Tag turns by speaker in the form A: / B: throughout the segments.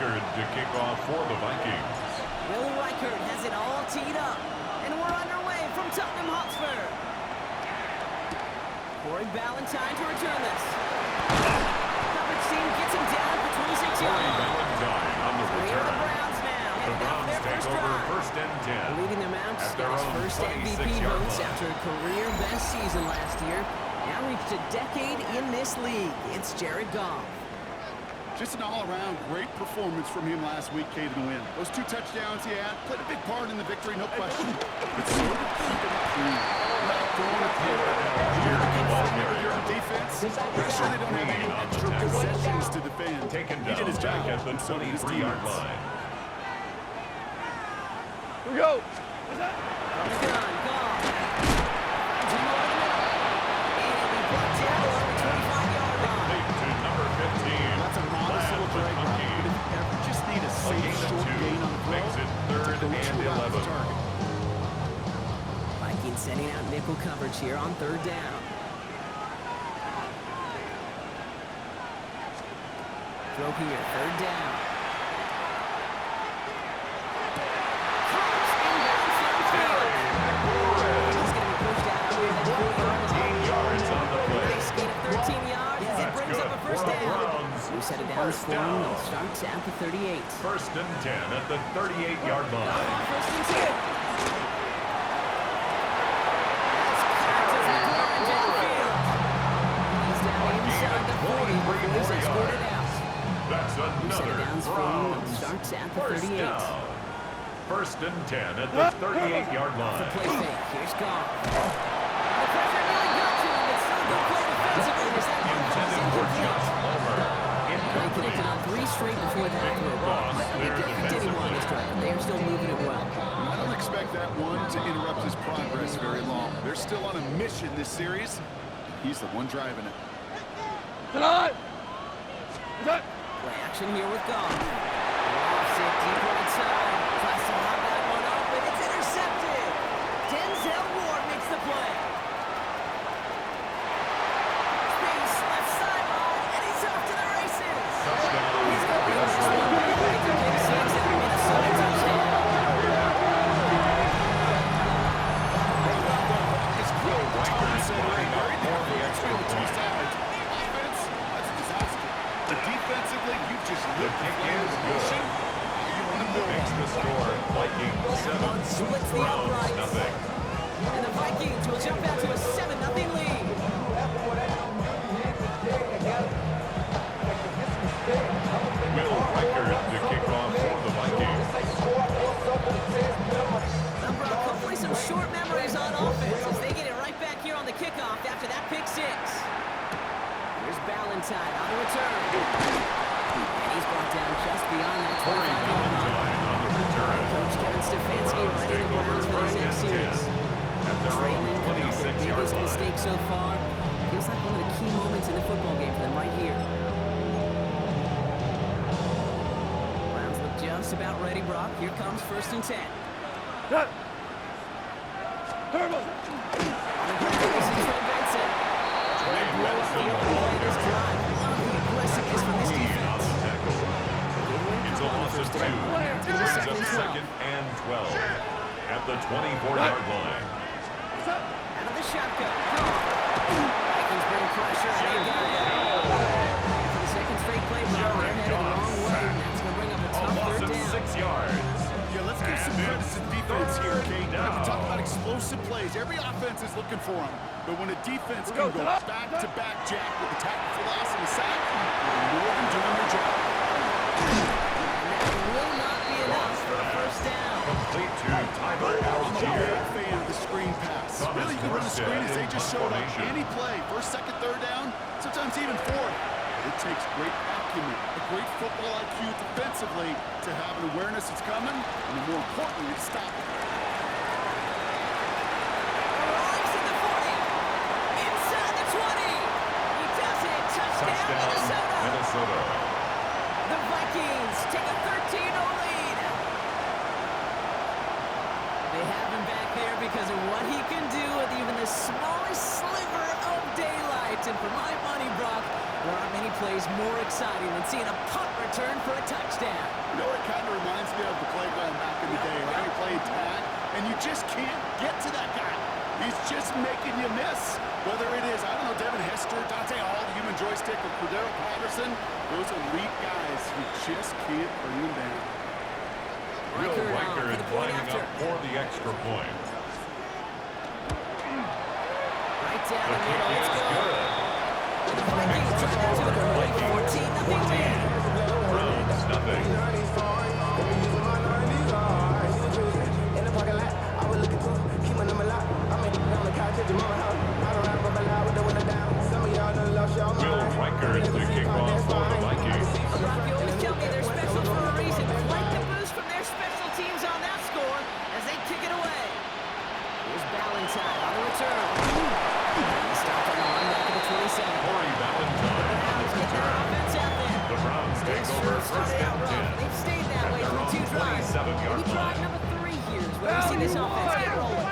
A: Reichard to kick off for the Vikings.
B: Will Reichard has it all teed up. And we're underway from Tottenham Hotspur. Corey Ballantyne to return this. Coverage team gets him down for 26
A: Corey
B: yards.
A: Ballantyne on the
B: Here are the
A: return.
B: Browns now.
A: The
B: Heading out for
A: Browns
B: their
A: take
B: first
A: over
B: drive.
A: 1st and 10.
B: Leading them out,
A: at their
B: got his
A: own
B: first MVP
A: 26-yard
B: votes
A: line.
B: after a career best season last year. Now reached a decade in this league. It's Jared Goff.
C: Just an all-around great performance from him last week, Caden, to win. Those 2 touchdowns he had played a big part in the victory, no question. But so did keeping it clean. Not throwing a pick. You're on defense. Pretty sure they don't have any extra possessions to defend.
A: Taken
C: He did
A: down
C: his job,
A: back at the
C: and so did his
A: 23-yard
C: teammates.
A: line.
D: Here we go.
B: From the gun, Goff. Two more in the middle. And he brought down on the 25-yard line.
A: Late to number 15.
C: That's a modest little drag route, but if you ever just need a safe short gain on the throw,
A: Makes it 3rd
C: go
A: and
C: true out the
A: 11.
C: target.
B: Vikings sending out nickel coverage here on 3rd down. Throw here, 3rd down. Cross inbounds downfield. He's going to be pushed out over the 4-yard line.
A: 14 yards on the play.
B: Nice gain of 13 yards as it
A: That's
B: brings
A: good
B: up a first
A: for the
B: down.
A: Browns.
B: Who set it down
A: First
B: for him?
A: down.
B: They'll start at the 38.
A: 1st and 10 at the 38-yard
B: Goff
A: line.
B: on 1st and 10. That's cracked as McLaurin downfield. He's down inside the 40 before he's escorted out.
A: That's
B: Who set it
A: another
B: down for him?
A: Browns.
B: Starts at the
A: First
B: 38.
A: down. 1st and 10 at the 38-yard
B: The
A: line.
B: play fake. Here's Goff. The pressure really got to him, but still good play defensively as that one falls
A: Intended for Josh
B: incomplete.
A: Palmer.
B: They
A: Incomplete.
B: connected on 3 straight before that throw.
A: Loss
B: But
A: there
B: he did him on this drive, but they are still moving it well.
C: I don't expect that one to interrupt his progress very long. They're still on a mission this series. He's the one driving it.
D: Tonight.
B: Play action here with Goff. Offset deep right side. Tries to lob that one up, but it's intercepted. Denzel Ward makes the play. Space left sideline, and he's off to the races.
A: Touchdown.
B: He's going to be the first one back to pick 6 and a Minnesota touchdown.
C: It's great. The Tom said
A: Reichard
C: right
A: lining up
C: there.
A: for the extra
C: Between the two
A: point.
C: sides. Offense, that's a disaster. But defensively, you've just
A: The
C: lit the
A: kick
C: flame
A: is
C: of
A: good.
C: motion. You want to build
A: Makes
C: on
A: the
C: it.
A: score Vikings 7,
B: Splits the
A: Browns
B: uprights.
A: nothing.
B: And the Vikings will jump out to a 7-0 lead.
A: Will Reichard to kick off for the Vikings.
B: Now, Brock, hopefully some short memories on offense as they get it right back here on the kickoff after that pick 6. Here's Ballantyne on the return. And he's brought down just beyond that
A: Corey
B: 25-yard line.
A: Ballantyne on the return.
B: Coach Kevin Stefanski
A: Browns
B: ready
A: take
B: the
A: over
B: Browns for their
A: 1st
B: next
A: and 10
B: series.
A: at their own
B: Trailing coming off their
A: 26-yard
B: biggest
A: line.
B: mistake so far. Feels like one of the key moments in the football game for them right here. Browns look just about ready, Brock. Here comes 1st and 10.
D: Turbo.
B: On the ground, this is Trey Benson.
A: Trey Benson
B: Play this drive. Love the aggressiveness from this
A: clean on
B: defense.
A: the tackle. It's a loss of 2. Brings up 2nd and 12 at the 24-yard line.
B: Out of the shotgun. Vikings bring pressure, and they got it. For the second straight play, Brock, they're headed the wrong way. That's going to bring up a
A: A
B: tough
A: loss
B: 3rd
A: of
B: down.
A: 6 yards.
C: Yeah, let's give some credit to defense here, Kate.
A: down.
C: We talk about explosive plays. Every offense is looking for them. But when a defense can go back-to-back jack with a tackle for loss and a sack, they're more than doing their job.
B: That will not be enough for a first down.
A: Complete to Tyler
C: I'm a
A: Algier.
C: big fan of the screen pass.
A: Thomas
C: Really, you can run a
A: Morstead
C: screen as they
A: in
C: just showed up.
A: formation.
C: Any play, 1st, 2nd, 3rd down, sometimes even 4th. It takes great acumen, a great football IQ defensively to have an awareness it's coming, and more importantly, to stop it.
B: Arrives at the 40. Inside the 20. He does it. Touchdown,
A: Touchdown,
B: Minnesota.
A: Minnesota.
B: The Vikings take a 13-0 lead. They have him back there because of what he can do with even the smallest sliver of daylight. And for my money, Brock, there aren't many plays more exciting than seeing a punt return return for a touchdown.
C: You know, it kind of reminds me of the playground back in the day, right? You play tag, and you just can't get to that guy. He's just making you miss. Whether it is, I don't know, Devin Hester, Dante Hall, the human joystick, or Cordero Patterson, those elite guys, you just can't bring them down.
A: Will
B: Riker
A: Riker
B: for
A: is
B: the point
A: lining
B: after.
A: up for the extra point.
B: Right down
A: The
B: the
A: kick
B: middle. Let's
A: is
B: go.
A: good.
B: The Vikings trying to do it early. 14-0 lead.
A: Browns, nothing. Will Riker to kick off for the Vikings.
B: Brock, you always tell me they're special for a reason. Quite the boost from their special teams on that score as they kick it away. Here's Ballantyne on the return. He stopped on the run back at the 27.
A: Corey Ballantyne on the
B: Get their
A: return.
B: offense out there.
A: The Browns take over first and 10.
B: They've stayed that way
A: At their
B: through
A: own
B: 2 drives.
A: 27-yard
B: We drive
A: line.
B: number 3 here is where we see this offense get rolling.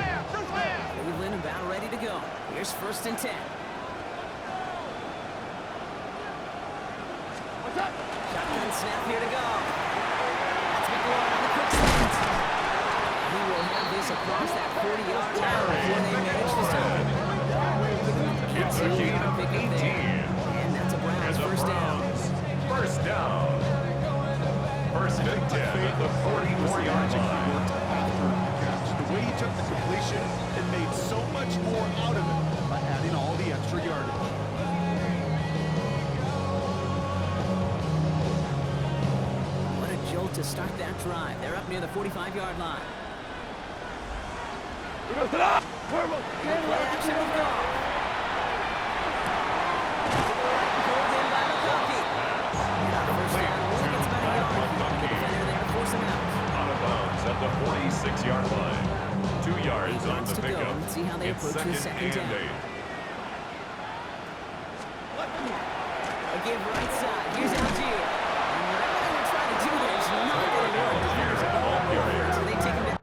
B: Cleveland about ready to go. Here's first and 10. Shotgun snap here to go. That's McLaurin on the quick slant. He will have this across that 40-yard line before they manage to stop him.
A: It's a gain of 18.
B: And that's a Browns
A: And the
B: first down.
A: Browns, first down. First and 10 at the 44-yard line.
C: After the catch, the way he took the completion and made so much more out of it by adding all the extra yardage.
B: What a jolt to start that drive. They're up near the 45-yard line. Play action with Goff. Pulled in by McConkey. First down, only gets about a yard. The defender there to force him out.
A: Out of bounds at the 46-yard line. 2 yards
B: 8
A: on
B: yards
A: the
B: to go.
A: pickup.
B: Let's see how they
A: It's
B: approach this second
A: and
B: down.
A: 8.
B: A give right side. Here's Algier. And whatever they were trying to do there is not going to work. Defenders are all over it, so they take him down.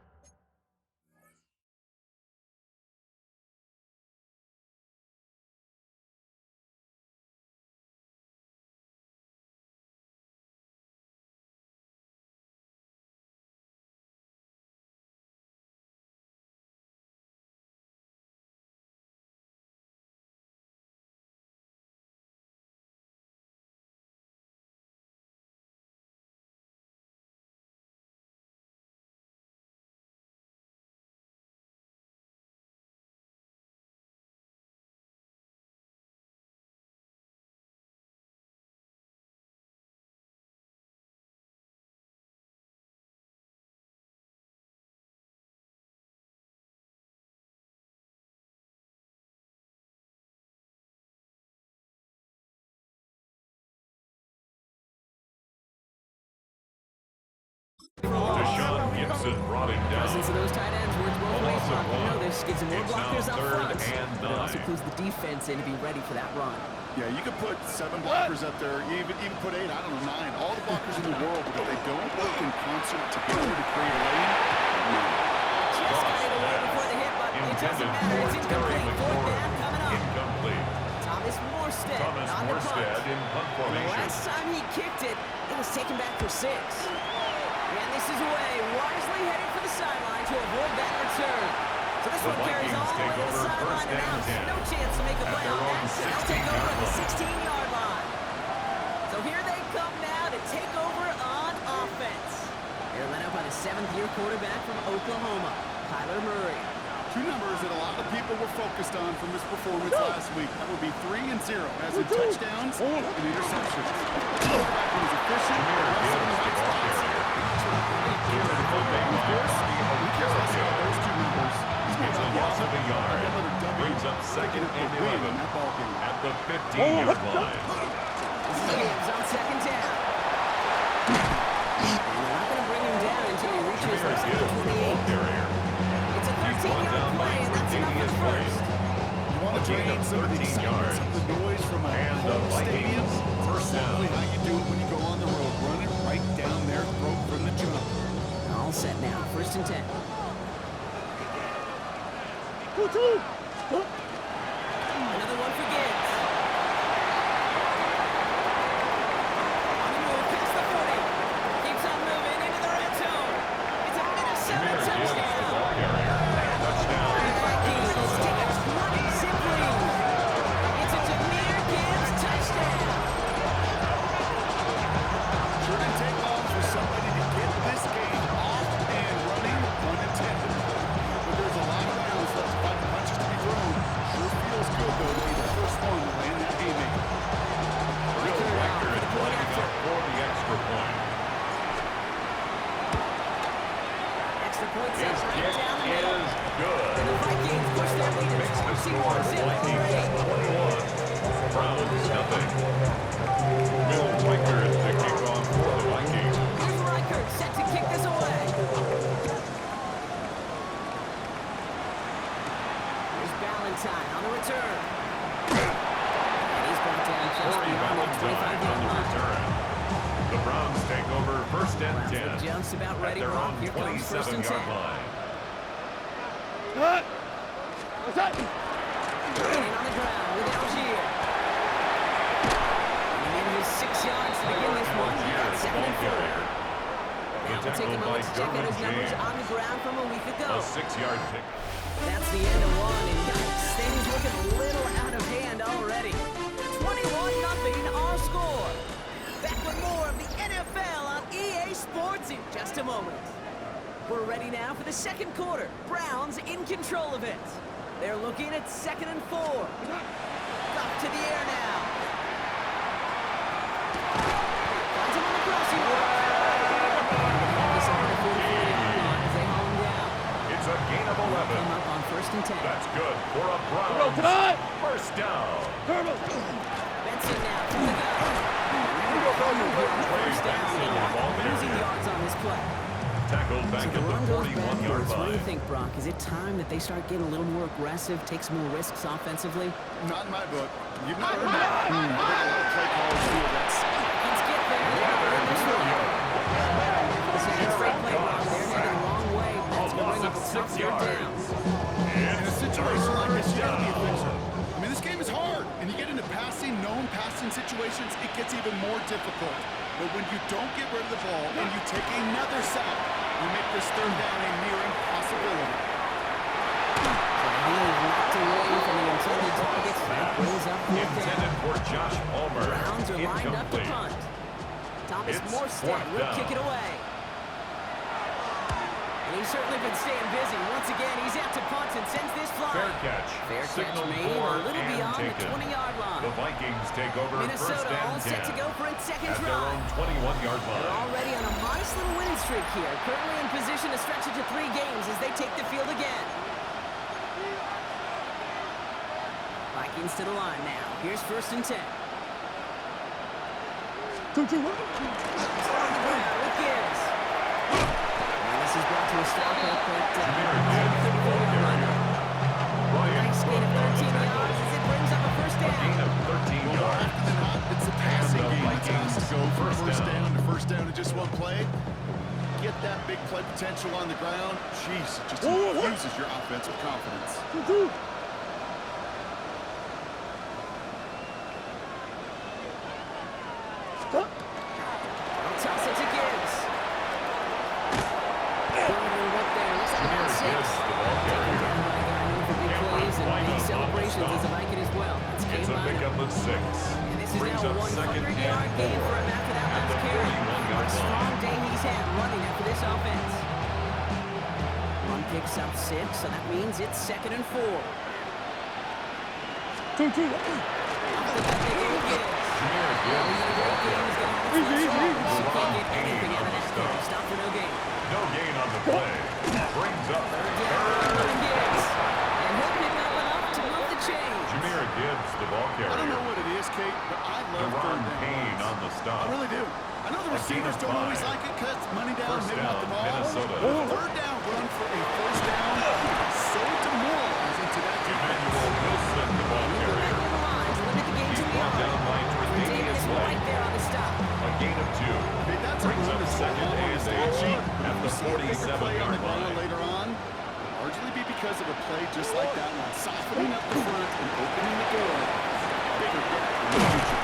A: Deshaun Gibson brought him down.
B: Presence of those tight ends works both ways.
A: Also
B: Brock. You know
A: one.
B: this gives them more
A: It's now
B: blockers up
A: 3rd
B: front,
A: and
B: but it also
A: 9.
B: clues the defense in to be ready for that run.
C: Yeah, you could put 7 blockers up there, even put 8, I don't know, 9, all the blockers in the world, but if they don't work in concert together to create a lane, no.
B: Just got it away before the hit, but it doesn't
A: Intended
B: matter.
A: for
B: It's
A: Terry
B: incomplete. Fourth
A: McLaurin.
B: down coming up.
A: Incomplete.
B: Thomas Morstead
A: Thomas
B: on the punt.
A: Morstead in punt
B: The
A: formation.
B: last time he kicked it, it was taken back for 6. And this is away, wisely headed for the sideline to avoid that return. So this
A: The
B: one carries
A: Vikings
B: all the way
A: take
B: to the
A: over
B: sideline
A: first
B: and
A: and
B: out.
A: 10.
B: No chance to make a
A: At
B: play
A: their
B: on
A: own
B: that. So they'll take over at the
A: 16-yard
B: 16-yard line. So here they come now to take over on offense. They're led up by the 7th-year quarterback from Oklahoma, Kyler Murray.
C: 2 numbers that a lot of people were focused on from this performance last week. That would be 3 and 0, as in touchdowns and interceptions. The quarterback was efficient,
A: Here
C: also in
A: is
C: the
A: the
C: right
A: ball
C: spots.
A: carrier. Here in fullback
C: Of course,
A: line,
C: who cares less about those 2 numbers? He's
A: It's a loss of a yard. Brings up second and 11
C: in that ball game.
A: at the 15-yard line.
B: This is Gibbs on second down. And they're not going to bring him down until he reaches
A: Here
B: the
A: is the ball
B: 28.
A: carrier.
B: It's a
A: He's brought
B: 13-yard
A: down by
B: play, and that's enough
A: Tre'Davious
B: for
A: White.
B: first.
C: You want
A: A
C: to
A: gain
C: drain
A: of
C: some of the
A: 13
C: excitement,
A: yards.
C: some of the noise from a
A: And the
C: home stadium.
A: Vikings first down.
C: Exactly how you do it when you go on the road. Run it right down their throat from the jump.
B: All set now, first and 10. Another one for Gibbs. On the move, past the extra point set
A: His
B: right
A: kick
B: down the middle.
A: is good.
B: And the Vikings push their lead to
A: Makes the score
B: 21 zip
A: Vikings
B: already.
A: 21. Browns nothing. Will Riker is the kickoff for the Vikings.
B: Here's Reichert set to kick this away. Here's Ballantyne on the return. And he's brought down just
A: Corey
B: beyond the
A: Ballantyne on
B: 25-yard
A: the
B: line.
A: return. The Browns take over first and
B: Browns
A: 10
B: with Jones about
A: at
B: ready,
A: their
B: Brock.
A: own
B: Here comes first and 10.
A: 27-yard line.
D: Cut. What's that?
B: Gaining on the ground with Algier. And in his 6 yards to begin this one.
A: Algier,
B: That's
A: the
B: second
A: ball
B: and 4.
A: carrier.
B: Now we'll take a moment to check out his numbers on the ground from a week ago.
A: A 6-yard pick.
B: That's the end of one, and yikes, things looking a little out of hand already. 21-0 our score. Back with more of the NFL on EA Sports in just a moment. We're ready now for the second quarter. Browns in control of it. They're looking at 2nd and 4. Up to the air now. Finds him on the crossing route. This on the 44-yard line as they haul him down.
A: It's a gain of 11.
B: Came up on 1st and 10.
A: That's good for a
D: Go,
A: Browns
D: cut.
A: first down.
D: Turbo.
B: Benson now to the gun. First down. Losing yards on this play.
A: Tackled back
B: So the
A: at
B: run
A: the
B: goes
A: 41-yard
B: backwards. What do you
A: line.
B: think, Brock? Is it time that they start getting a little more aggressive, take some more risks offensively?
C: Not in my book. You've not heard that. I think a lot of play callers feel that's
B: Let's get there. They're in this one. This is a straight play, Brock. They're headed the wrong way. That's going to bring up a tough
A: 6
B: third
A: yards.
B: down.
C: in a situation like this, you gotta be efficient. I mean, this game is hard, and you get into known passing situations, it gets even more difficult. But when you don't get rid of the ball and you take another sack, you make this third down a near impossibility.
B: He knocked away from the intended targets. That brings up fourth
A: Intended
B: down.
A: for Josh Palmer.
B: Browns are lined up to
A: Incomplete.
B: punt. Thomas
A: It's
B: Morstead
A: fourth
B: will
A: down.
B: kick it away. And he's certainly been staying busy. Once again, he's out to punt and sends this
A: Fair
B: flying.
A: catch.
B: Fair catch
A: Signaled
B: made
A: for
B: a little
A: and
B: beyond the
A: taken.
B: 20-yard line.
A: The Vikings take over first
B: Minnesota all
A: and
B: set to
A: 10
B: go for its second
A: at their own
B: drive.
A: 21-yard
B: They're
A: line.
B: already on a modest little winning streak here. Currently in position to stretch it to 3 games as they take the field again. Vikings to the line now. Here's first and 10.
D: Two, two, one.
B: Starting the ground with Gibbs. And this is brought to a stop up at
A: Jameer Gibbs, the ball carrier. Ryan
B: nice gain of
A: Cook on the
B: 13
A: tackle.
B: yards as it brings up a first
A: A gain
B: down.
A: of 13 yards.
C: It's a passing
A: And the
C: game. It's
A: Vikings
C: has to go from
A: first
C: first
A: down.
C: down to first down in just one play. Get that big play potential on the ground. Jeez, it just infuses your offense with confidence.
D: Two, two. Stop.
B: Toss it to Gibbs. Going with there. Looks like
A: Jameer
B: about 6.
A: Gibbs, the ball carrier.
B: Taken down by a guy known for big
A: Cameron
B: plays and
A: White
B: big
A: on the
B: celebrations
A: stop.
B: as a Viking as well. That's
A: It's
B: Cade
A: a
B: Minor.
A: pickup of 6.
B: And this is
A: Brings
B: now
A: up
B: a
A: second
B: 100-yard
A: and
B: gain
A: 4
B: for him after that
A: at
B: last
A: the
B: carry.
A: 41-yard
B: A strong
A: line.
B: day he's had running after this offense. Run picks up 6, so that means it's 2nd and 4.
D: Two, two.
B: After that big game Gibbs.
A: Jameer Gibbs, the ball carrier.
B: He can't get
A: Ron
B: anything
A: Payne
B: out
A: on
B: of
A: the
B: that
A: stop.
B: carry. Stop for no gain.
A: No gain on the play. Brings up
B: Third
A: third.
B: down for Gibbs. And he'll pick up enough to move the chains.
A: Jameer Gibbs, the ball
C: I don't know
A: carrier.
C: what it is, Kate, but I love
A: Deron
C: third
A: Payne
C: downs.
A: on the
C: I
A: stop.
C: really do. I know the
A: A gain
C: receivers
A: of
C: don't always
A: 5.
C: like it because it's money down,
A: First
C: they want the
A: down,
C: ball.
A: Minnesota.
C: But a third down run for a first down is so demoralizing to that
A: Emmanuel Wilson, the ball
B: Move the
A: carrier.
B: line to the line to limit the gain
A: He's
B: to the
A: brought
B: yard.
A: down by
B: Davis
A: Tre'Davious
B: right
A: White.
B: there on the stop.
A: A gain of 2.
C: Hey, that's a
A: Brings
C: run
A: up
C: that's
A: second
C: long on the
A: and
C: stat
A: 8
C: sheet.
A: at the
C: You see a bigger play on the
A: 47-yard
C: ground
A: line.
C: later on, largely be because of a play just like that one, softening up the front and opening the door. Bigger gap in the future.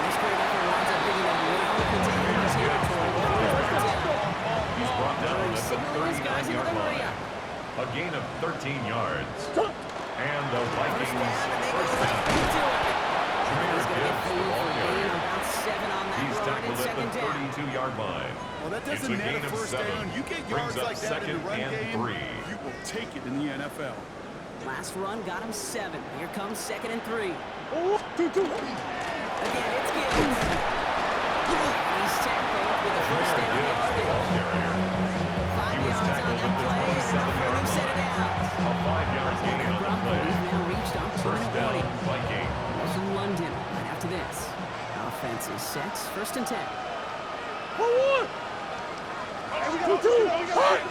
B: This great effort winds up being a well contained in territory.
A: He's brought down at the
B: Signaling his guys into
A: 39-yard
B: the hurry
A: line.
B: up.
A: A gain of 13 yards. And the
B: First
A: Vikings
B: down, and they go
A: first
B: right
A: down.
B: into it.
A: Jameer
B: He's going to get
A: Gibbs, the
B: fooled
A: ball
B: for a gain
A: carrier.
B: of about 7 on that
A: He's
B: run
A: tackled
B: and
A: at
B: second
A: the
B: down.
A: 32-yard line.
C: Well, that
A: It's
C: doesn't
A: a
C: net
A: gain
C: a
A: of
C: first
A: 7.
C: down. You get
A: Brings
C: yards
A: up
C: like that in
A: second
C: the run
A: and
C: game,
A: 3.
C: you will take it in the NFL.
B: Last run got him 7. Here comes 2nd and 3.
D: Oh, two, two.
B: Again, it's Gibbs. He's tackled with a first
A: Jameer
B: down
A: Gibbs, the
B: yardage.
A: ball carrier.
B: 5
A: He was
B: yards on
A: tackled
B: that defense is set. First and 10.
D: Forward! 2-2. Hut!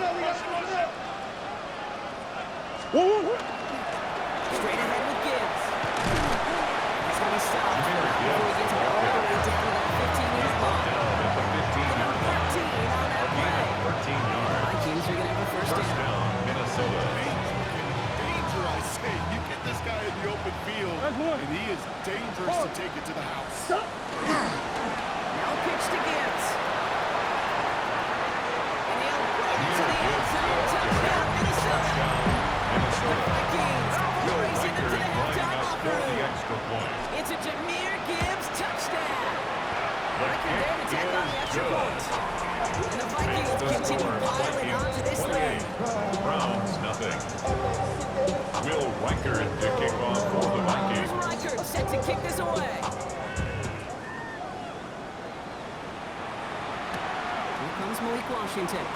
D: Forward!
B: Straight ahead with Gibbs. He's going to be stopped before he gets all the way down to that 15-yard line.
A: Down at the 15-yard line.
B: 13 on that
A: Gain
B: play.
A: of 13 yards.
B: Vikings are going to have a first
A: First
B: down.
A: down, Minnesota.
C: Danger, I say. You get this guy in the open field,
D: That's one.
C: and he is dangerous to take it to the house.
D: Stop!
B: Now pitch to Gibbs. And he'll right into the end zone. Touchdown, Minnesota. The Vikings
A: Will
B: racing
A: Riker
B: into the
A: lining
B: halftime
A: up
B: locker
A: for the
B: room.
A: extra point.
B: It's a Jahmyr Gibbs touchdown.
A: The
B: Riker there to
A: kick
B: tack on the
A: is
B: extra
A: good.
B: point. And the Vikings
A: Makes the
B: continue
A: score
B: piling onto this lead.
A: Vikings 28. Browns nothing. Will Riker to kick off for the
B: Here's
A: Vikings.
B: Riker set to kick this away. Here comes Malik Washington.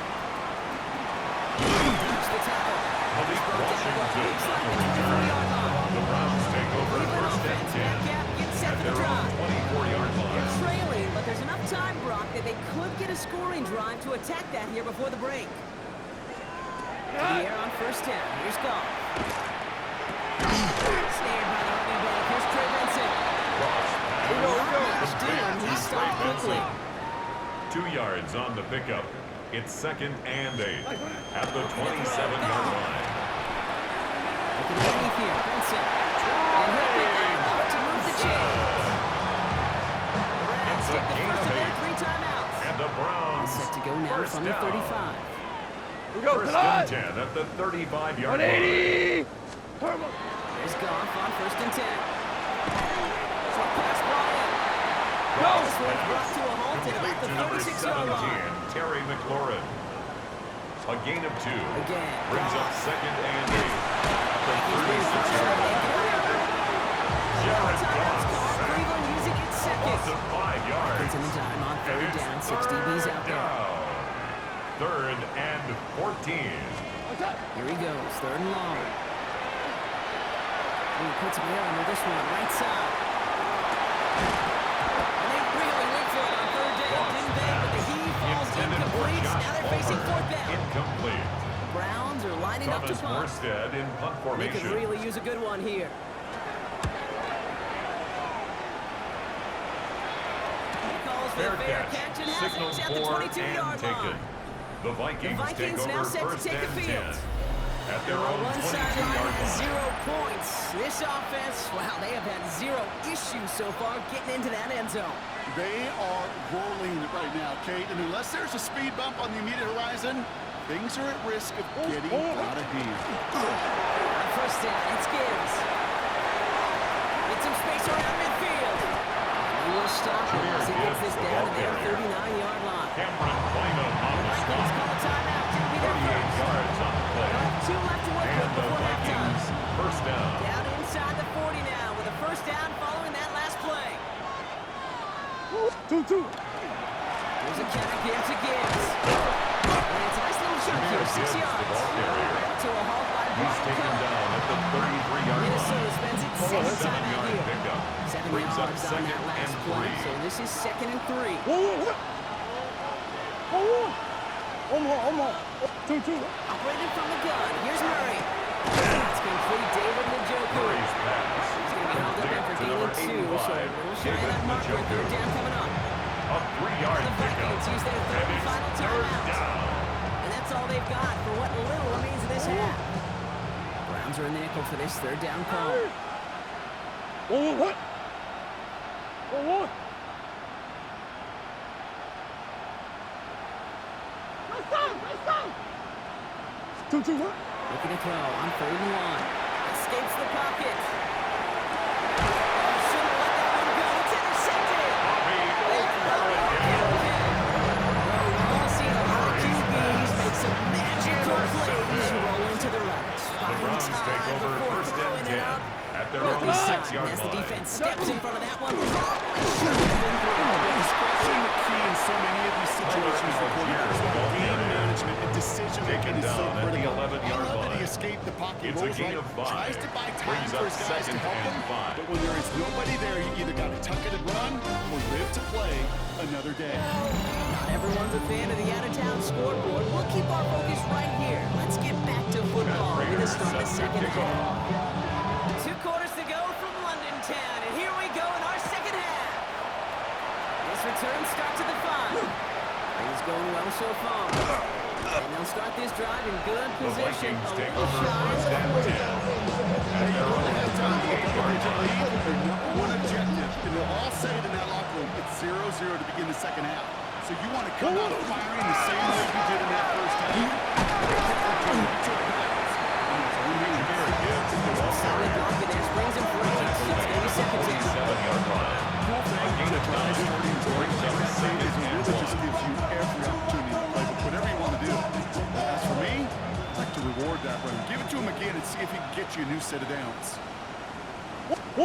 B: That's the tackle.
A: Malik Washington.
B: Looks like the 24-yard line.
A: The Browns take over
B: Cleveland
A: first and
B: offense
A: 10
B: back out, get set
A: at
B: for the
A: their own
B: drive.
A: 24-yard
B: They're
A: line.
B: trailing, but there's enough time, Brock, that they could get a scoring drive to attack that here before the break. To the air on first down. Here's Goff. Snared by the running back. Here's Trey Benson.
A: Cross
B: Rushed in. He stopped quickly.
A: 2 yards on the pickup. It's second and 8 at the 27-yard line.
B: Look at underneath here. Benson. And he'll pick up enough to move the chains.
A: It's a
B: Take the
A: gain
B: first
A: of
B: of their
A: 8.
B: 3 timeouts.
A: And the Browns
B: Set to go now
A: first
B: from the
A: down.
B: 35.
D: We go
A: First
D: tonight!
A: and 10 at the 35-yard line.
D: 180! Turn up.
B: There's Goff on first and 10. Short pass brought in.
D: Go!
B: This one's brought to a halt at
A: Complete
B: about the
A: to number
B: 36-yard line.
A: 17, Terry McLaurin. A gain of 2.
B: Again,
A: Brings up
B: Goff.
A: second and 8 at the 36-yard line. Jared
B: Timeouts
A: Goff
B: called. Cleveland using its second.
A: loss of 5 yards.
B: It's in the time on third
A: And it's
B: down. 6 DBs out there.
A: down. Third and 14.
D: What's that?
B: Here he goes, third and long. He puts him there under this one, right side. And they really went for it on third down, didn't they? But the heave falls
A: Intended for
B: incomplete.
A: Josh
B: Now they're facing
A: Palmer.
B: fourth down.
A: Incomplete.
B: The Browns are lining up to
A: Thomas
B: punt.
A: Morstead in punt
B: They
A: formation.
B: could really use a good one here. He calls for
A: Fair
B: a fair
A: catch.
B: catch and has
A: Signaled
B: it at the
A: for
B: 22-yard
A: and taken.
B: line.
A: The Vikings, take
B: Vikings now
A: over
B: set to
A: first
B: take the
A: and
B: field.
A: 10 at their
B: On
A: own
B: one sideline
A: 22-yard
B: has
A: line.
B: 0 points. This offense, wow, they have had 0 issues so far getting into that end zone.
C: They are rolling right now, Kate, and unless there's a speed bump on the immediate horizon, things are at risk of getting out of hand.
B: On first down, it's Gibbs. Get some space around midfield. He will stop him as he gets this down to their 39-yard line.
A: Cameron Bynum on the
B: Vikings
A: stop.
B: call a timeout. Didn't be there
A: 38
B: first.
A: yards on the play.
B: They'll have 2 left to work
A: And
B: with
A: the
B: before halftime.
A: Vikings first down.
B: Down inside the 40 now with a first down following that last play.
D: 2-2.
B: There's a counter give to Gibbs. And it's a nice little chunk here, 6
A: Gibbs, the
B: yards.
A: ball carrier.
B: To a halt by
A: He's
B: Brian
A: taken
B: Cook.
A: down at the 33-yard
B: Minnesota
A: line.
B: spends its second time out
A: 7-yard
B: here.
A: pickup.
B: 7
A: Brings up
B: yards on
A: second
B: that last
A: and
B: play.
A: 3.
B: So this is second and 3.
D: Forward. Forward. Omar. 2-2.
B: Operated from the gun. Here's Murray. That's complete. David Njoku.
A: Murray's pass.
B: He's going to be held up there for
A: To
B: gain
A: number
B: of 2. So a
A: 85,
B: little shy of
A: David
B: that mark here.
A: Njoku.
B: Third down coming up.
A: A 3-yard
B: The
A: pickup.
B: Vikings use their third
A: And
B: and
A: it's
B: final
A: third
B: timeout.
A: down.
B: And that's all they've got for what little remains of this half. Browns are in the nickel for this third down call.
D: Forward. Forward. Let's go. 2-2.
B: Looking to throw on third and 1. Escapes the pocket. Oh, shouldn't have let that one go. It's intercepted.
A: Bobby O'Farrell.
B: We've all seen a lot of QBs make some magical plays roll into the right.
A: The Browns take over first and 10 at their own
B: Early sign
A: 6-yard
B: as the
A: line.
B: defense steps in front of that one.
C: Discretion the key in so many of these situations for quarterbacks. Game management and decision making
A: Taken
C: is so
A: down at the
C: critical.
A: 11-yard
C: I love that he
A: line.
C: escape the pocket,
A: It's a
C: rolls
A: gain
C: right,
A: of 5.
C: tries to buy time
A: Brings
C: for
A: up
C: his guys to
A: second
C: help
A: and
C: him.
A: 5.
C: But when there is nobody there, you either got to tuck it and run or live to play another day.
B: Not everyone's a fan of the out-of-town scoreboard. We'll keep our focus right here. Let's get back to football with the start of the second half. 2 quarters to go from London Town, and here we go in our second half. This return starts at the 5. Things going well so far. And they'll start this drive in good
A: The
B: position.
A: Vikings
B: A
A: take
B: little
A: over
B: shy
A: first
B: of
A: and
B: the
A: 10. At their own
C: Time to
A: 28-yard line.
C: their number one objective, and they'll all say it in that locker room, it's 0-0 to begin the second half. So you want to come out firing the same way you did in that first half.
A: Jahmyr Gibbs, the ball
B: solid
A: carrier.
B: block, and there springs him for a kick. So it's going to be second down.
A: 47-yard line. A gain of 9 brings up second and
C: It
A: 1.
C: just gives you every opportunity to play whatever you want to do. As for me, I'd like to reward that run. Give it to him again and see if he can get you a new set of downs.
B: To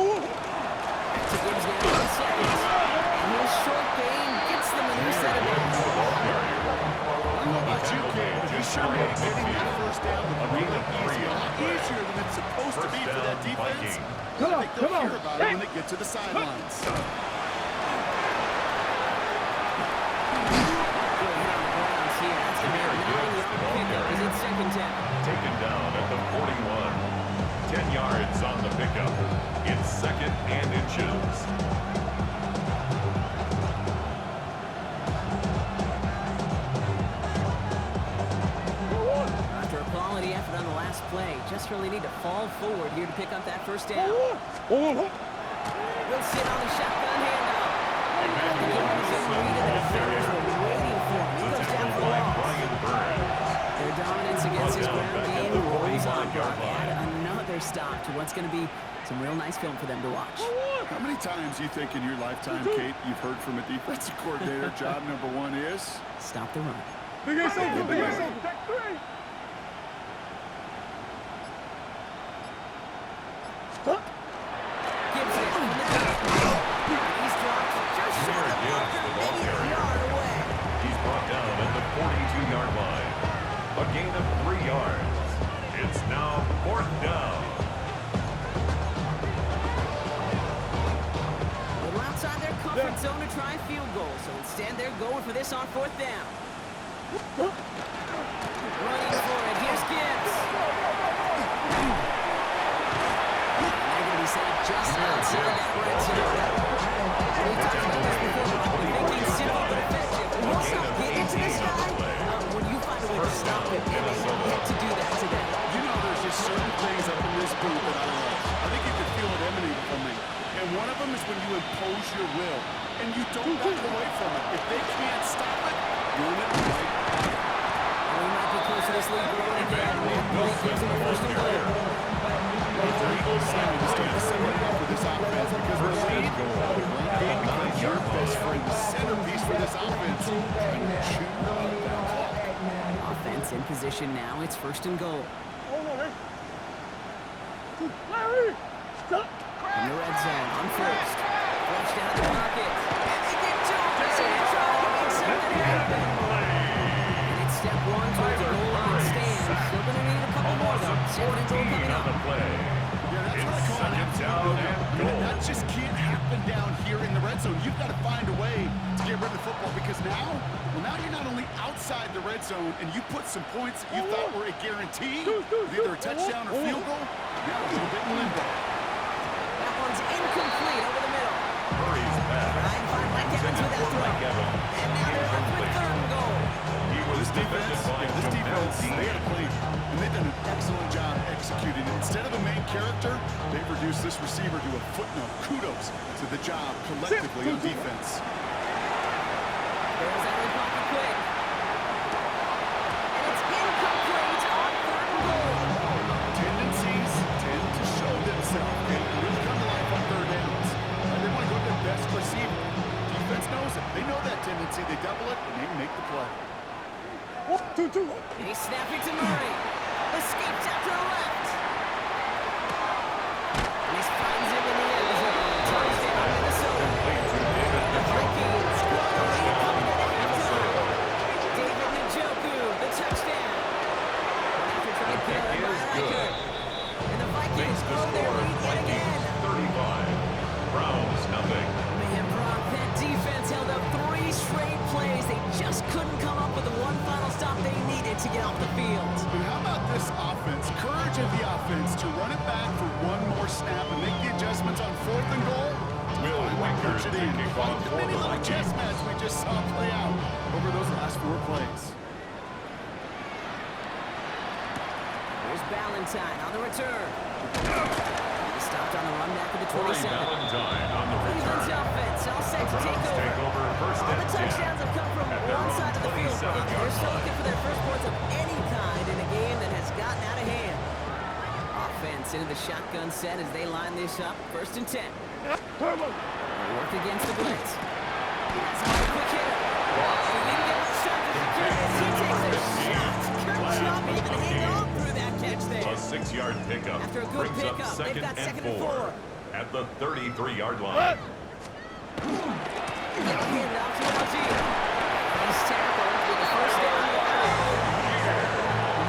B: Gibbs now in seconds. And his short gain gets them a new set of downs.
A: The ball carrier.
C: I don't know about you, kid, but he sure made getting that first down look really easy. A lot easier than it's supposed to be for that defense.
D: Come
C: I
D: on,
C: think they'll
D: come on.
C: hear about it when they get to the sidelines.
B: Good hit on the grounds here. That's going to be a 9-yard pickup as it's second down.
A: Taken down at the 41. 10 yards on the pickup. It's second and inches.
B: After a quality effort on the last play, just really need to fall forward here to pick up that first down. Will sit on the shotgun handoff. The game is in lead, and the defenders were waiting for him. He goes down for a loss.
A: Brian Burns.
B: Their dominance against his ground
A: Back at
B: game
A: the
B: rolls on.
A: 45-yard line.
B: Add another stop to what's going to be some real nice film for them to watch.
C: How many times do you think in your lifetime, Kate, you've heard from a defensive coordinator, job number one is?
B: Stop the run.
D: Big A safety, big A safety. Take 3.
B: Gibbs it from the top. He's dropped just short of
A: Gibbs,
B: Walker,
A: the ball
B: maybe a
A: carrier.
B: yard away.
A: He's brought down at the 42-yard line. A gain of 3 yards. It's now 4th down.
B: A little outside their comfort zone to try field goal, so instead they're going for this on 4th down. Running for it, here's Gibbs. And they're going to be set up just outside that red zone. We talked about this before, but thinking simple but effective. Once you get into this guy, when you find a way to stop it, and they have yet to do that today.
C: You know, there's just certain things up in this booth that I love. I think you can feel it emanate from me. And one of them is when you impose your will, and you don't back away from it. If they can't stop it, you're in it right.
B: And we might be close to this league growing again. Really gives them a first and goal.
C: Simon is going to send it out for this offense because the lead, the run game becomes your best friend, the centerpiece for this offense. Trying to chew up that clock.
B: Offense in position now. It's first and goal.
D: Larry, stop.
B: In the red zone, on first. Flushed out of the pocket. And they get to him. They're trying to make something happen. And it's step 1 towards the goal line stand. Still going to need a couple more, though. Second and goal coming
A: on the
B: up.
A: play.
C: Yeah, that's
A: It's
C: what I call an
A: second down and goal.
C: That just can't happen down here in the red zone. You've got to find a way to get rid of the football because now you're not only outside the red zone and you put some points that you thought were a guarantee, with either a touchdown or field goal, now a little bit in limbo.
B: That one's incomplete over the middle.
A: Murray's pass.
B: Try and find Mike Evans with that throw.
A: Mike Evans.
B: And now they're left with third and goal.
A: He was defended by
C: This
A: Jamel
C: defense, they had
A: Dean.
C: a clean, and they've done an excellent job executing it. Instead of a main character, they've reduced this receiver to a footnote. Kudos to the job collectively on defense.
B: Throws out of the pocket quick. And it's incomplete on third and goal.
C: Tendencies tend to show themselves. They really come to life on third downs. They want to go to their best receiver. Defense knows it. They know that tendency. They double it, and they make the play.
D: 1, 2, 2.
B: And he's snapping to Murray. Escapes out to the left. And he finds him in the end zone. Touchdown, Minnesota. The Vikings go on a lead coming into halftime. David Njoku, the touchdown. After trying to get him by get off the field.
C: And how about this offense? Courage of the offense to run it back for one more snap and make the adjustments on 4th and goal.
A: Will Winkers
C: Punch it
A: to
C: in.
A: kick
C: Like
A: off
C: the
A: for
C: mini
A: the
C: little chess
A: Vikings.
C: match we just saw play out over those last 4 plays.
B: Here's Ballantyne on the return. He stopped on the run back at the
A: Corey
B: 27.
A: Ballantyne on the
B: Cleveland's
A: return.
B: offense all set to take
A: Browns take
B: over.
A: over first
B: All the
A: and 10.
B: touchdowns have come from
A: At their
B: one
A: own
B: side of the field.
A: 27-yard
B: They're still
A: line.
B: looking for their first points of any kind in a game that has gotten out of hand. Offense into the shotgun set as they line this up. First and 10.
D: Turbo.
B: They work against the blitz. That's another quick hitter. And he didn't get much time to secure this. He takes a shot. Good job even hanging on through that catch there.
A: A 6-yard pickup
B: After a good
A: brings up
B: pickup, they've got second and 4.
A: at the 33-yard line.
B: Little handoff to Algier. He's tackled with the first down.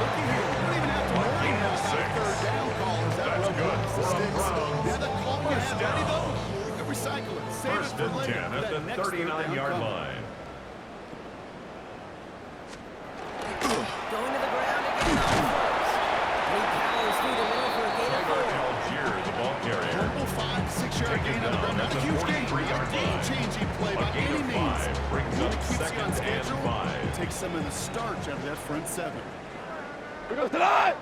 C: Looky here. You don't even have to worry about how the 3rd down call is. That
A: That's
C: run
A: good
C: the
A: for a
C: sticks.
A: Browns.
C: Yeah, the call you
A: First
C: have ready,
A: down.
C: though. You can recycle it. Save
A: First
C: it for
A: and
C: later
A: 10
C: for
A: at
C: that
A: the
C: next 3rd down
A: 39-yard
C: call.
A: line.
B: Going to the ground again on first. And he powers through the middle for a gain of 4.
A: Algier, the ball carrier.
C: Total 5-6-yard
A: Take it
C: gain on the
A: down
C: ground.
A: at
C: Not a
A: the
C: huge gain.
A: 43-yard
C: A
A: line.
C: game-changing play
A: A
C: by
A: gain
C: any
A: of
C: means.
A: 5 brings
C: One
A: up
C: that keeps you on
A: 2nd and
C: schedule.
A: 5.
C: Takes some of the starch out of that front 7.
D: We go tonight.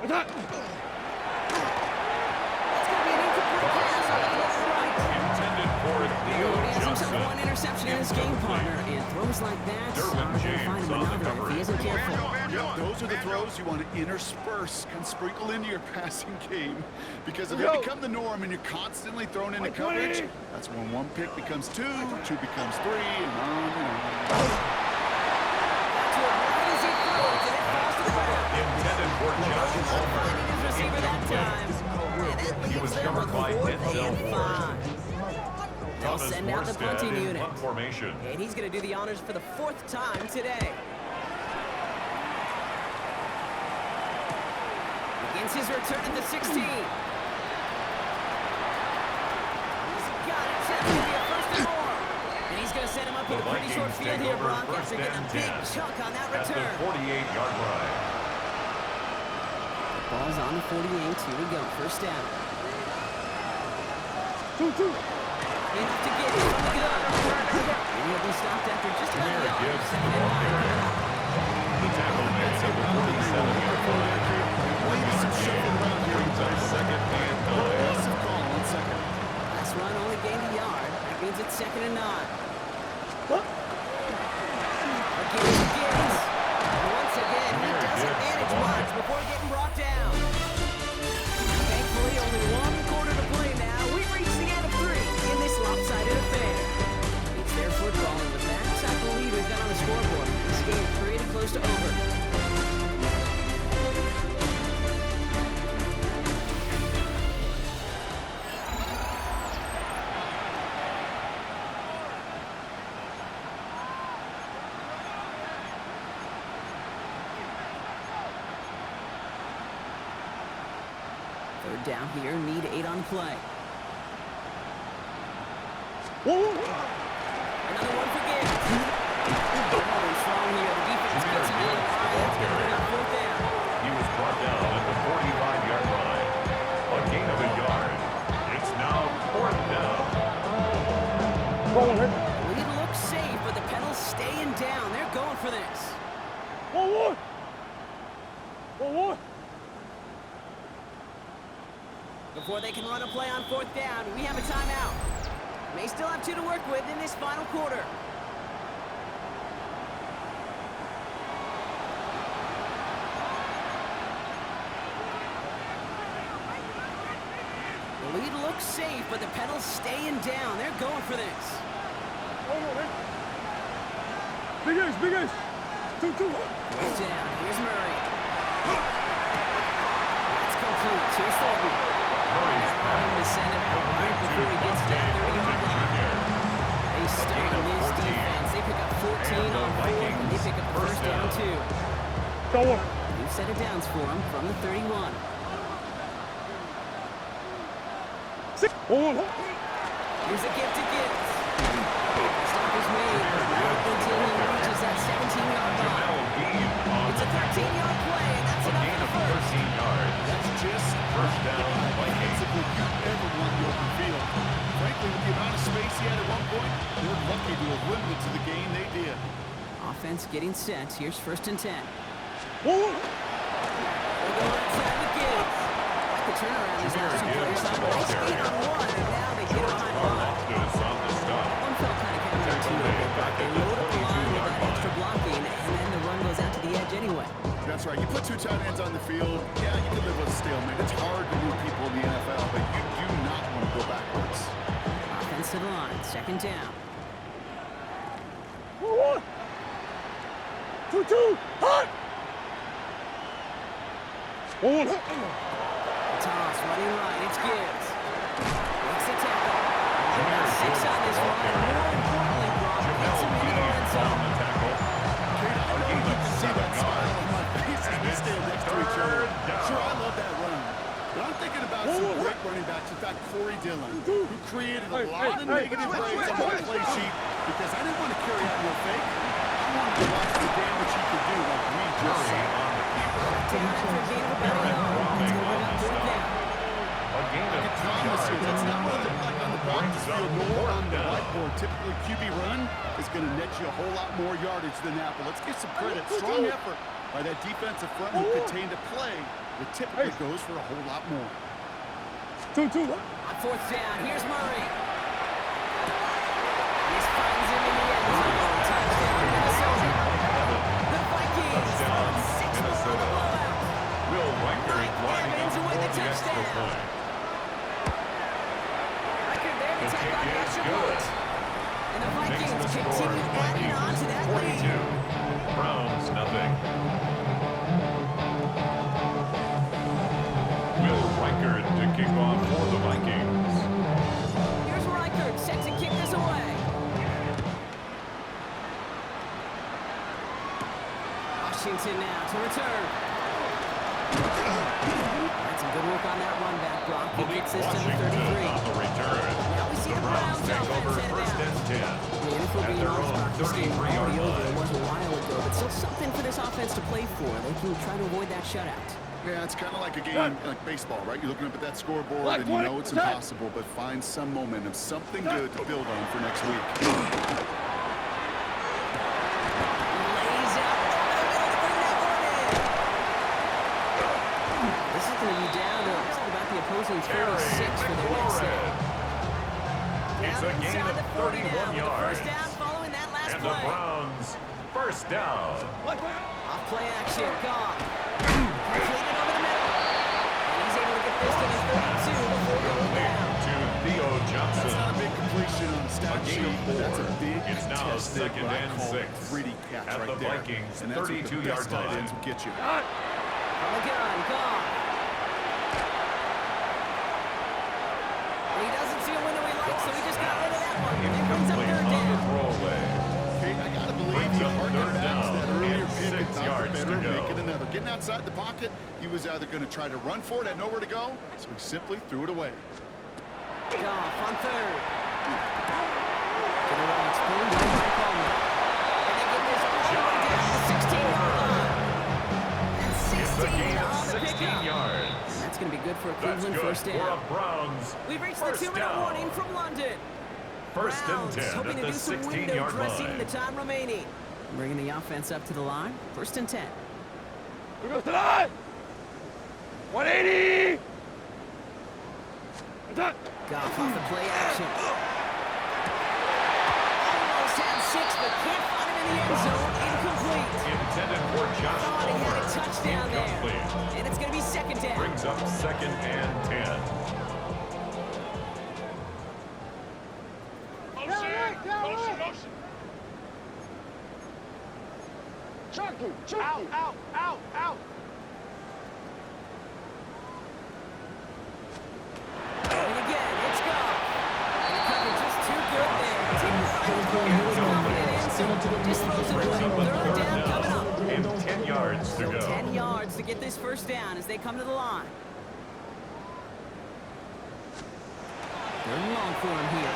D: Attack.
B: That's going to be an incomplete pass on the left right.
A: Intended for Theo
B: He has himself
A: Johnson.
B: one interception in his game, partner. And throws like that
A: Derwin
B: are going to
A: James
B: find him
A: on the
B: another if
A: coverage.
B: he isn't careful.
C: Yep, those are the throws you want to intersperse and sprinkle into your passing game. Because if they
D: Go.
C: become the norm and you're constantly thrown into
D: Like 20.
C: coverage, that's when 1 pick becomes 2, 2 becomes 3, and on and on.
B: To a right as he throws, and it falls to the ground.
A: Intended for Josh
B: Not
A: Palmer.
B: finding his receiver that time. And that
A: He was
B: leaves them
A: covered
B: with
A: by
B: 4th
A: Denzel
B: and
A: Ward.
B: 5. They'll
A: Thomas
B: send out the
A: Morstead
B: punting
A: in
B: unit.
A: punt formation.
B: And he's going to do the honors for the 4th time today. Begins his return at the 16. He's got it. It's going to be a first and more. And he's going to set him up
A: The
B: in a pretty short
A: Vikings
B: field
A: take
B: here,
A: over
B: Brock,
A: first
B: after getting
A: and
B: a big
A: 10
B: chunk on that
A: at the
B: return.
A: 48-yard line.
B: Ball's on the 48. Here we go. First down.
D: 2-2.
B: Enough to get it from the gun. And he'll be stopped after just about a
A: Jameer
B: yard.
A: Gibbs,
B: Second
A: the
B: and
A: ball
B: 9.
A: carrier. The tackle makes at the 47-yard line.
C: Ladies and gentlemen,
A: Brings up 2nd and 9.
C: aggressive call on 2nd.
B: Last run only gained a yard. That means it's 2nd and 9. Again, Gibbs. And once again, he
A: Jameer
B: doesn't
A: Gibbs,
B: manage
A: the ball
B: much
A: carrier.
B: before getting brought down. Thankfully, only 1 quarter to play now. We've reached the end of 3 in this lopsided affair. It's their football, and with that type of lead we've got on the scoreboard, this game pretty close to over. Third down here, need 8 on play.
D: Whoa.
B: Another one for Gibbs. Going strong here. The defense gets him in the line. That's going to bring up 4th down.
A: He was brought down at the 45-yard line. A gain of a yard. It's now 4th down.
D: Go on, hit.
B: Lead looks safe, but the pedal's staying down. They're going for this.
D: 1-1. 1-1.
B: Before they can run a play on 4th down, we have a timeout. May still have 2 to work with in this final quarter. The lead looks safe, but the pedal's staying down. They're going for this.
D: Go on, hit. Big ace, big ace. 2-2.
B: Fourth down. Here's Murray. That's complete. Here's Thornton.
A: Murray's
B: Trying to send it right before he gets to that 30-yard line. They start on this defense. They pick up 14 on 4th, and they pick up the first down, too.
D: Go on.
B: New set of downs for them from the 31.
D: 6. 1-1.
B: Here's a gift to Gibbs. Stop is made, but not until he reaches that 17-yard line.
A: Jamel Dean on
B: It's a
A: the
B: 13 set. Here's 1st and 10.
D: Whoa, whoa.
B: They'll go inside with Gibbs. The turnaround is now two players on base. 8 on 1, and now they get behind the line.
A: Loftus on the stop.
B: One felt kind of counterintuitive, but they load up the line with that extra blocking, and then the run goes out to the edge anyway.
C: That's right. You put 2 tight ends on the field, yeah, you can live with a stalemate. It's hard to move people in the NFL, but you do not want to go backwards.
B: Offense to the line, 2nd down.
D: 1-1. 2-2. Hot. 1-1.
B: Toss, running right, it's Gibbs. Makes the tackle. He's got 6 on this run, and more importantly, Brock gets him into the red zone.
C: Kate, I know you can see that smile on my face as we stand next to each other. Sure, I love that run. But I'm thinking about some great running backs. In fact, Corey Dillon, who created a lot of negative grades on my play sheet because I didn't want to carry out no fake. I wanted to watch the damage he could do like we just saw.
B: Down after a gain of about a yard. It's going to bring up 4th down.
A: A gain
C: I
A: of
C: can
A: 2
C: promise you, that's not what
A: yards.
C: it looked like on the practice field nor on the whiteboard. Typically, QB run is going to net you a whole lot more yardage than that. But let's give some credit. Strong effort by that defensive front who contained a play that typically goes for a whole lot more.
D: 2-2.
B: On 4th down, here's Murray. This finds him in the end zone. Touchdown, Minnesota. The Vikings. 6 more on the blowout.
A: Will Riker
B: Mike
A: lining up
B: Evans
A: for
B: with the
A: the extra
B: touchdown.
A: point.
B: Record there to
A: The
B: take
A: kick
B: on the
A: is
B: extra
A: good.
B: point. And the
A: Makes
B: Vikings
A: the score
B: continue adding on to that
A: 42.
B: lead.
A: Browns nothing. Will Riker to kick off for the Vikings.
B: Here's Reichert set to kick this away. Washington now to return. Had some good work on that run back, Brock. He
A: Malik
B: gets this to the
A: Washington
B: 33.
A: on the return.
B: Now we see the Browns
A: take
B: offense
A: over
B: headed
A: 1st
B: out.
A: and 10.
B: And if we're
A: At
B: being
A: their
B: honest,
A: own
B: Brock, this game
A: 33-yard
B: already over. It
A: line.
B: was a while ago, but still something for this offense to play for. They can try to avoid that shutout.
C: Yeah, it's kind of like a game like baseball, right? You're looking up at that scoreboard and you know it's impossible, but find some momentum, something good to build on for next week.
B: Lays out over the middle to bring that one in. This is going to be down to about the opposing 36 for the win set.
A: It's
B: Now
A: a gain
B: inside
A: of
B: the 40 now
A: 31
B: with the
A: yards.
B: first down following that last
A: And the
B: play.
A: Browns, 1st down.
B: Off play action, Goff. Completed over the middle. And he's able to get this to the 32 before going down.
A: To Theo
C: That's
A: Johnson.
C: not a big completion on a stat
A: A gain
C: sheet,
A: of
C: but that's
A: 4.
C: a big
A: It's now
C: contested,
A: 2nd
C: what I
A: and
C: call
A: 6.
C: gritty catch
A: At
C: right
A: the
C: there.
A: Vikings'
C: And that's what the
A: 32-yard
C: best tight
A: line.
C: ends will get you.
B: From the gun, Goff. He doesn't see a window he likes, so he just got rid of that one. And it brings up
A: Incomplete
B: 3rd
A: on the
B: down.
A: throwaway.
C: Kate, I gotta believe
A: Brings
C: he
A: up
C: harkened
A: 3rd
C: back to
A: down
C: that earlier
A: and
C: pick
A: 6
C: and thought
A: yards
C: the
A: to
C: better,
A: go.
C: make it another. Getting outside the pocket, he was either going to try to run for it, had nowhere to go, so he simply threw it away.
B: Goff on 3rd. Get it on, spoon down by Palmer. And they get this all the way down to the 16-yard line. And
A: It's a
B: 16
A: gain
B: on
A: of
B: the
A: 16
B: pickup.
A: yards.
B: And that's going to be good for a
A: That's
B: Cleveland
A: good
B: first
A: for
B: down.
A: a Browns.
B: We've reached the
A: First
B: 2-minute
A: down.
B: warning from London.
A: 1st and
B: Browns
A: 10
B: hoping
A: at
B: to
A: the
B: do some window
A: 16-yard
B: dressing in
A: line.
B: the time remaining. Bringing the offense up to the line. 1st and 10.
D: Here goes the line. 180. Attack.
B: Goff off the play action. Almost had 6, but can't find him in the end zone. Incomplete.
A: Intended for Josh
B: Thought he had a
A: Palmer.
B: touchdown there.
A: Incomplete.
B: And it's going to be 2nd down.
A: Brings up 2nd and 10.
D: Chucky.
E: Out, out, out, out.
B: And again, it's Goff. And the coverage is too good there. Didn't find the player who's confident in, so just throws it
A: Brings
B: away.
A: up a
B: 3rd
A: 3rd
B: down coming up.
A: down and 10 yards to go.
B: 10 yards to get this first down as they come to the line. 3rd and long for him here.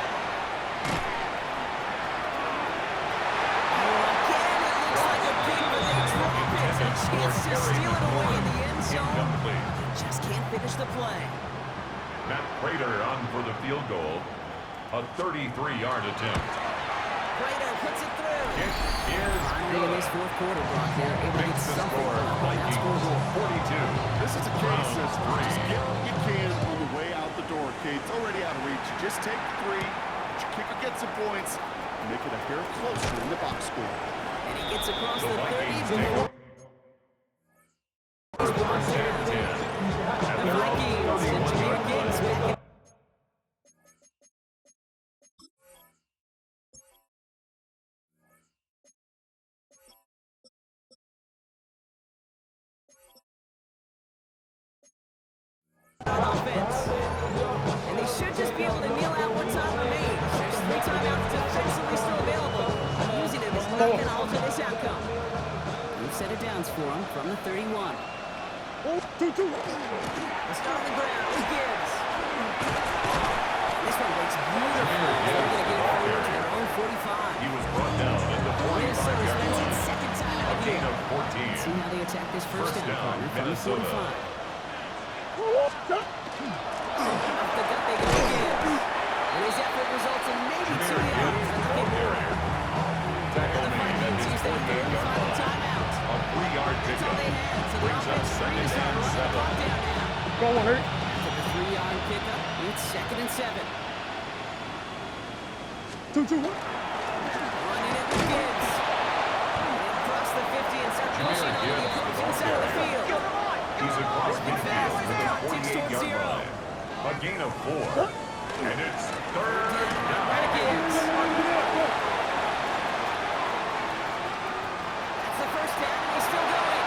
B: Oh, again, it looks like a big, but they drop it. A chance to steal it away in the end zone.
A: Incomplete.
B: Just can't finish the play.
A: Matt Prater on for the field goal. A 33-yard attempt.
B: Prater puts it through.
A: Kick is
B: Finally, in this
A: good.
B: fourth quarter, Brock, they're able to get
A: Makes the
B: something
A: score
B: on that
A: Vikings
B: scoreboard.
A: 42.
C: This is a case of just get what you can on the way out the door, Kate. It's already out of reach. Just take the three. Let your kicker get some points. Make it a hair closer in the box score.
B: And he gets across
A: The
B: the 30
A: Vikings take
B: before
A: over. First and 10. At
B: the
A: their own
B: Vikings and
A: 31-yard
B: Jameer Gibbs
A: line.
B: back in. On offense. And they should just be able to kneel out what time remains. There's 3 timeouts defensively still available. Using it is not going to alter this outcome. New set of downs for him from the 31.
D: Oh, 2-2.
B: They start on the ground with Gibbs. And this one breaks beautifully. They're going to get it forward to their own 45.
A: He was brought down at the
B: Minnesota
A: 45-yard
B: spends its
A: line.
B: second time
A: A
B: out
A: gain
B: here.
A: of 14.
B: See how they attack this first
A: First
B: down,
A: down,
B: partner, from the
A: Minnesota.
B: 45. Off the gut they go to Gibbs. And his effort results in maybe 2
A: Jameer
B: yards.
A: Gibbs,
B: And
A: the
B: nothing
A: ball
B: more.
A: carrier.
B: And
A: Tackle
B: the
A: made at
B: Vikings
A: his
B: use their third and
A: 48-yard
B: final
A: line.
B: timeout.
A: A 3-yard
B: That's all
A: pickup.
B: they had. So the
A: Brings up
B: offense
A: second
B: frees up
A: and
B: and runs the
A: 7.
B: clock down now.
D: Go on, Hurt.
B: After the 3-yard pickup, it's second and 7.
D: 2-2.
B: Running it with Gibbs. And across the 50 and start pushing on the
A: Gibbs, the
B: opposing
A: ball
B: side of the
A: carrier.
B: field.
A: He's across midfield to the
B: Clock ticks towards
A: 48-yard
B: zero.
A: line. A gain of 4. And it's third down.
B: Gibbs. That's the first down, and he's still going.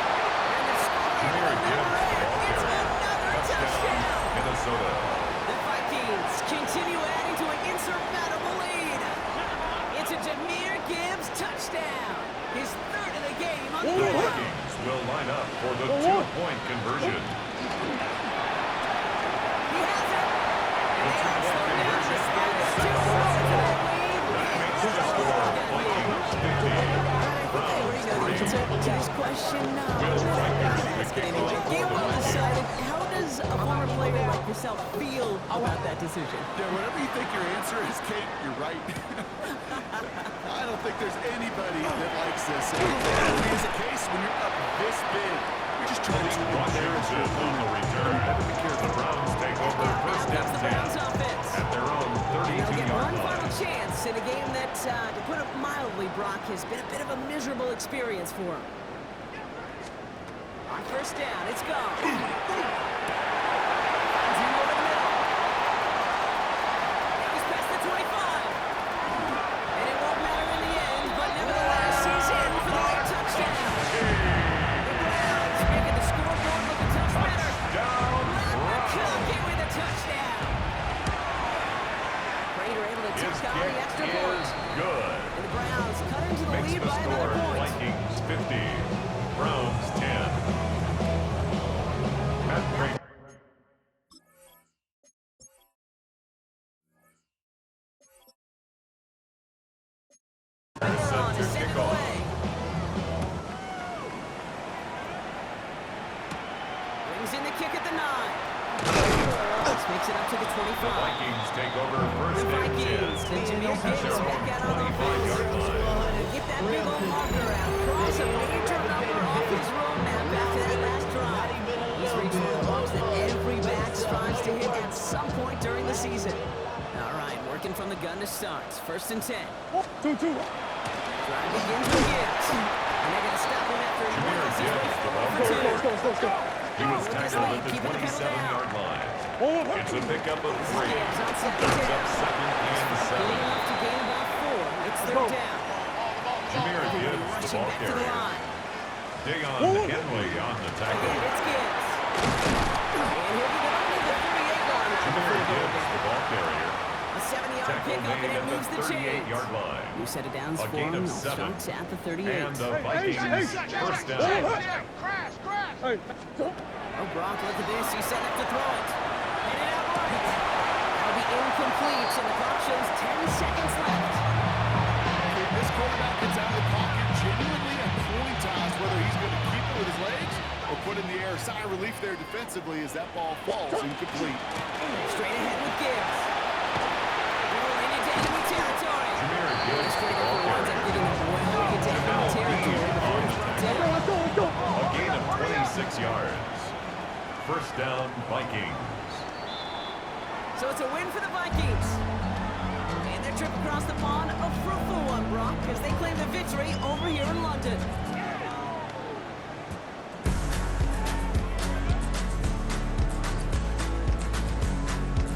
B: And the score
A: Jameer
B: will
A: Gibbs,
B: never
A: the
B: end.
A: ball
B: It's
A: carrier.
B: another touchdown.
A: Minnesota.
B: The Vikings continue adding to an insurmountable lead. It's a Jameer Gibbs touchdown. His third of the game on the
A: The
B: ground.
A: Vikings will line up for the 2-point conversion.
B: He has it. And they are slowing down the slightest 2 points to that lead.
A: Makes the score Vikings 50. Browns 3.
B: To this question,
A: Will Rikers
B: ask it
A: kick
B: anyway.
A: off
B: Game
A: for
B: well
A: the
B: decided. How does a former player like yourself feel about that decision?
C: Yeah, whatever you think your answer is, Kate, you're right. I don't think there's anybody that likes this. And it only is a case when you're up this big. You're just trying to
A: Washington on the return. The Browns take over first
B: That's the
A: and
B: Browns
A: 10
B: offense.
A: at their own
B: They'll get
A: 32-yard
B: one final
A: line.
B: chance in a game that, to put it mildly, Brock, has been a bit of a miserable experience for him. On first down, it's gone. Finds him over the middle. He's past the 25. And it won't matter in the end, but nevertheless, he's in for the late touchdown. The Browns making the scoreboard look a touch better.
A: Down,
B: McConkey with a touchdown. Prater able to
A: His
B: tuck on the extra
A: kick
B: point.
A: is good.
B: And the Browns cut into the
A: Makes
B: lead
A: the
B: by
A: score
B: another point.
A: Vikings 50. Browns 10. Matt Prater.
B: Prater on
A: Set
B: to
A: to
B: send it
A: kick off.
B: away. Brings in the kick at the 9. This makes it up to the 25.
A: The Vikings take over first
B: The
A: and 10
B: Vikings and Jameer
A: at their
B: Gibbs
A: own
B: back out on offense.
A: 25-yard line.
B: Get that big old marker out. Cross a major number off his roadmap after that last drive. He's reached one of the marks that every back strives to hit at some point during the season. All right, working from the gun to start. First and 10.
D: 2-2.
B: Drive begins with Gibbs. And they're going to stop him after he
A: Jameer
B: works his way
A: Gibbs, the
B: forward
A: ball
B: for
D: Go,
B: 2.
D: go, go, go.
A: He was tackled at the 27-yard line. It's a pickup of 3.
B: Gibbs on second
A: Brings up
B: down.
A: second and
B: Good
A: 7.
B: enough to gain about 4. It's third down.
A: Jameer Gibbs, the
B: Rushing
A: ball
B: back to the
A: carrier.
B: line.
A: Dion Henley on the
B: Again,
A: tackle.
B: it's Gibbs. And he'll be down to the 38-yard line.
A: Jameer Gibbs, the ball carrier.
B: A 70-yard
A: Tackle
B: pickup, and
A: made
B: it
A: at
B: moves
A: the
B: the chains.
A: 38-yard line.
B: New set of downs
A: A
B: for
A: gain
B: him.
A: of
B: They'll
A: 7.
B: start at the 38.
A: And the
D: Hey,
A: Vikings first down.
E: Crash, crash.
D: Hey,
B: Oh, Brock, look at this. He's set up to throw it. And it out right. That'll be incomplete, and the clock shows 10 seconds left.
C: If this quarterback gets out of the pocket genuinely a coin toss whether he's going to keep it with his legs or put in the air. Sigh of relief there defensively as that ball falls incomplete.
B: Straight ahead with Gibbs. Rolling into enemy territory.
A: Jameer Gibbs, the ball First down, Vikings.
B: So it's a win for the Vikings. And their trip across the pond, a fruitful one, Brock, as they claim the victory over here in London.